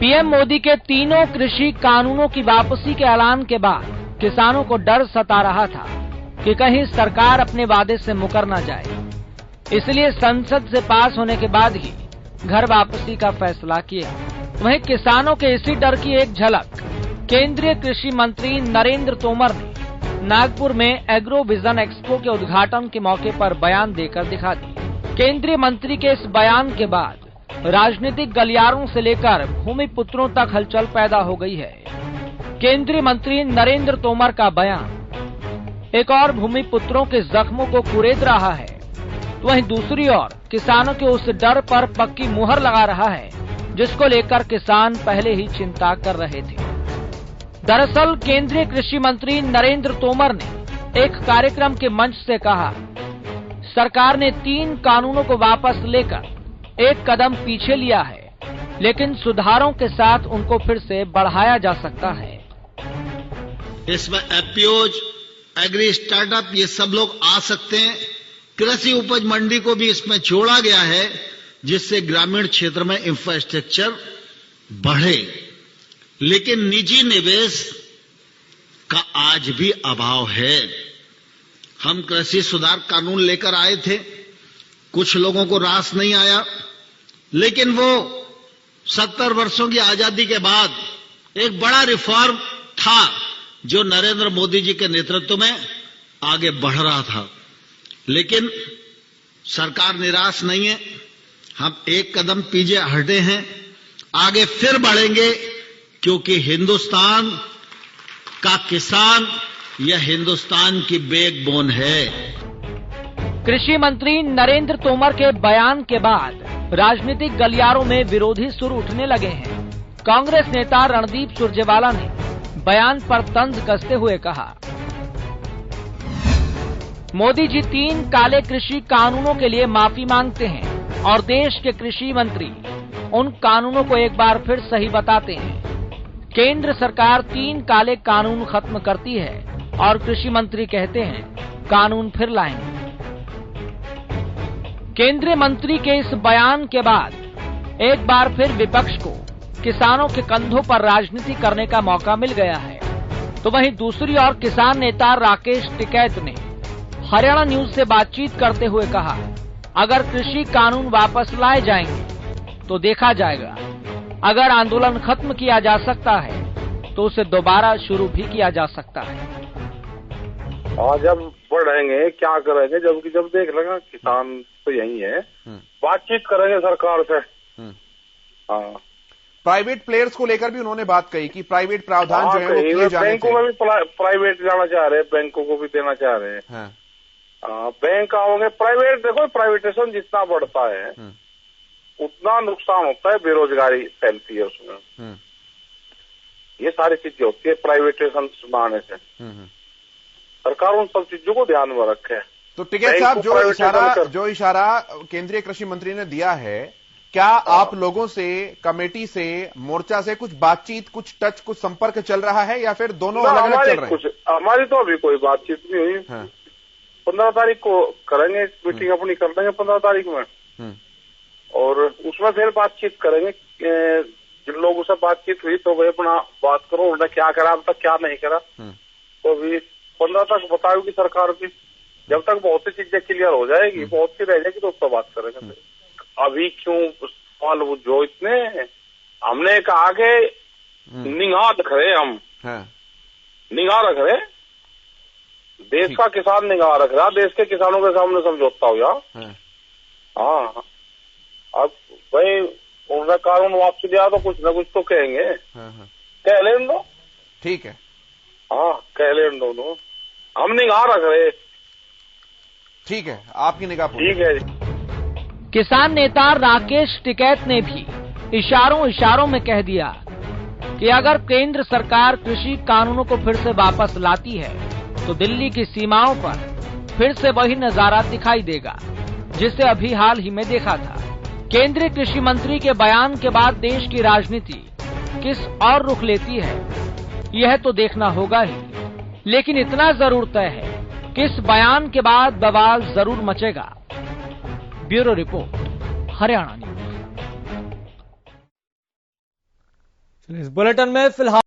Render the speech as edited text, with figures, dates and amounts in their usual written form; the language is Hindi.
पीएम मोदी के तीनों कृषि कानूनों की वापसी के ऐलान के बाद किसानों को डर सता रहा था कि कहीं सरकार अपने वादे से मुकर न जाए। इसलिए संसद से पास होने के बाद ही घर वापसी का फैसला किया। वहीं किसानों के इसी डर की एक झलक केंद्रीय कृषि मंत्री नरेंद्र तोमर ने नागपुर में एग्रो विजन एक्सपो के उद्घाटन के मौके पर बयान देकर दिखा दी। केंद्रीय मंत्री के इस बयान के बाद राजनीतिक गलियारों से लेकर भूमि पुत्रों तक हलचल पैदा हो गई है। केंद्रीय मंत्री नरेंद्र तोमर का बयान एक और भूमि पुत्रों के जख्मों को कुरेद रहा है, वहीं दूसरी ओर किसानों के उस डर पर पक्की मुहर लगा रहा है जिसको लेकर किसान पहले ही चिंता कर रहे थे। दरअसल केंद्रीय कृषि मंत्री नरेंद्र तोमर ने एक कार्यक्रम के मंच से कहा, सरकार ने 3 कानूनों को वापस लेकर एक कदम पीछे लिया है, लेकिन सुधारों के साथ उनको फिर से बढ़ाया जा सकता है। इसमें एपीओज, एग्री स्टार्टअप ये सब लोग आ सकते हैं। कृषि उपज मंडी को भी इसमें जोड़ा गया है जिससे ग्रामीण क्षेत्र में इंफ्रास्ट्रक्चर बढ़े, लेकिन निजी निवेश का आज भी अभाव है। हम कृषि सुधार कानून लेकर आए थे, कुछ लोगों को रास नहीं आया, लेकिन वो 70 वर्षों की आजादी के बाद एक बड़ा रिफॉर्म था जो नरेंद्र मोदी जी के नेतृत्व में आगे बढ़ रहा था। लेकिन सरकार निराश नहीं है, हम एक कदम पीछे हटे हैं, आगे फिर बढ़ेंगे, क्योंकि हिंदुस्तान का किसान यह हिंदुस्तान की बैकबोन है। कृषि मंत्री नरेंद्र तोमर के बयान के बाद राजनीतिक गलियारों में विरोधी सुर उठने लगे हैं। कांग्रेस नेता रणदीप सुरजेवाला ने बयान पर तंज कसते हुए कहा, मोदी जी 3 काले कृषि कानूनों के लिए माफी मांगते हैं और देश के कृषि मंत्री उन कानूनों को एक बार फिर सही बताते हैं। केंद्र सरकार 3 काले कानून खत्म करती है और कृषि मंत्री कहते हैं कानून फिर लाएंगे। केंद्रीय मंत्री के इस बयान के बाद एक बार फिर विपक्ष को किसानों के कंधों पर राजनीति करने का मौका मिल गया है। तो वहीं दूसरी ओर किसान नेता राकेश टिकैत ने हरियाणा न्यूज से बातचीत करते हुए कहा, अगर कृषि कानून वापस लाए जाएंगे तो देखा जाएगा, अगर आंदोलन खत्म किया जा सकता है तो उसे दोबारा शुरू भी किया जा सकता है। और जब बढ़ेंगे क्या करेंगे, जब देख लेगा किसान तो यही है, बातचीत करेंगे सरकार से। हाँ, प्राइवेट प्लेयर्स को लेकर भी उन्होंने बात कही कि प्राइवेट प्रावधान जो है वो किए जाने बैंकों में भी प्राइवेट जाना चाह रहे हैं, बैंकों को भी देना चाह रहे हैं। बैंक आओगे प्राइवेट, देखो प्राइवेटेशन जितना बढ़ता है उतना नुकसान होता है, बेरोजगारी फैलती है उसमें। ये सारी चीजें होती है प्राइवेटेशन बढ़ाने से। सरकार उन सब चीजों को ध्यान में रखे। तो टिकैत साहब, जो इशारा केंद्रीय कृषि मंत्री ने दिया है, क्या आप लोगों से, कमेटी से, मोर्चा से कुछ बातचीत, कुछ टच, कुछ संपर्क चल रहा है या फिर दोनों अलग अलग चल रहे हैं? हमारी तो अभी कोई बातचीत नहीं हुई। 15 तारीख को करेंगे मीटिंग, अपनी कर देंगे 15 तारीख में, और उसमें फिर बातचीत करेंगे। जिन लोगों से बातचीत हुई तो वही अपना बात करो, उन्होंने क्या करा अब तक, क्या नहीं करा, तो अभी 15 तक बताओगी सरकार भी। जब तक बहुत सी चीजें क्लियर हो जाएगी, बहुत सी रह जाएगी, तो उस पर बात करेंगे। अभी क्यों सवाल जो इतने हमने कहा कि निगाह रख रहे, हम निगाह रख रहे, देश का किसान निगाह रख रहा, देश के किसानों के सामने समझौता हो जाए। हाँ, अब भाई उन्होंने कानून वापसी दिया तो कुछ न कुछ तो कहेंगे, कह लेने दो। ठीक है, हाँ, कह लेने दो, हम निगाह रख रहे। ठीक है, आपकी निगाह ठीक है। किसान नेता राकेश टिकैत ने भी इशारों में कह दिया कि अगर केंद्र सरकार कृषि कानूनों को फिर से वापस लाती है तो दिल्ली की सीमाओं पर फिर से वही नजारा दिखाई देगा जिसे अभी हाल ही में देखा था। केंद्रीय कृषि मंत्री के बयान के बाद देश की राजनीति किस और रुख लेती है, यह तो देखना होगा ही, लेकिन इतना जरूर तय है कि इस बयान के बाद बवाल जरूर मचेगा। Bureau report, Haryana news. इस बुलेटिन में फिलहाल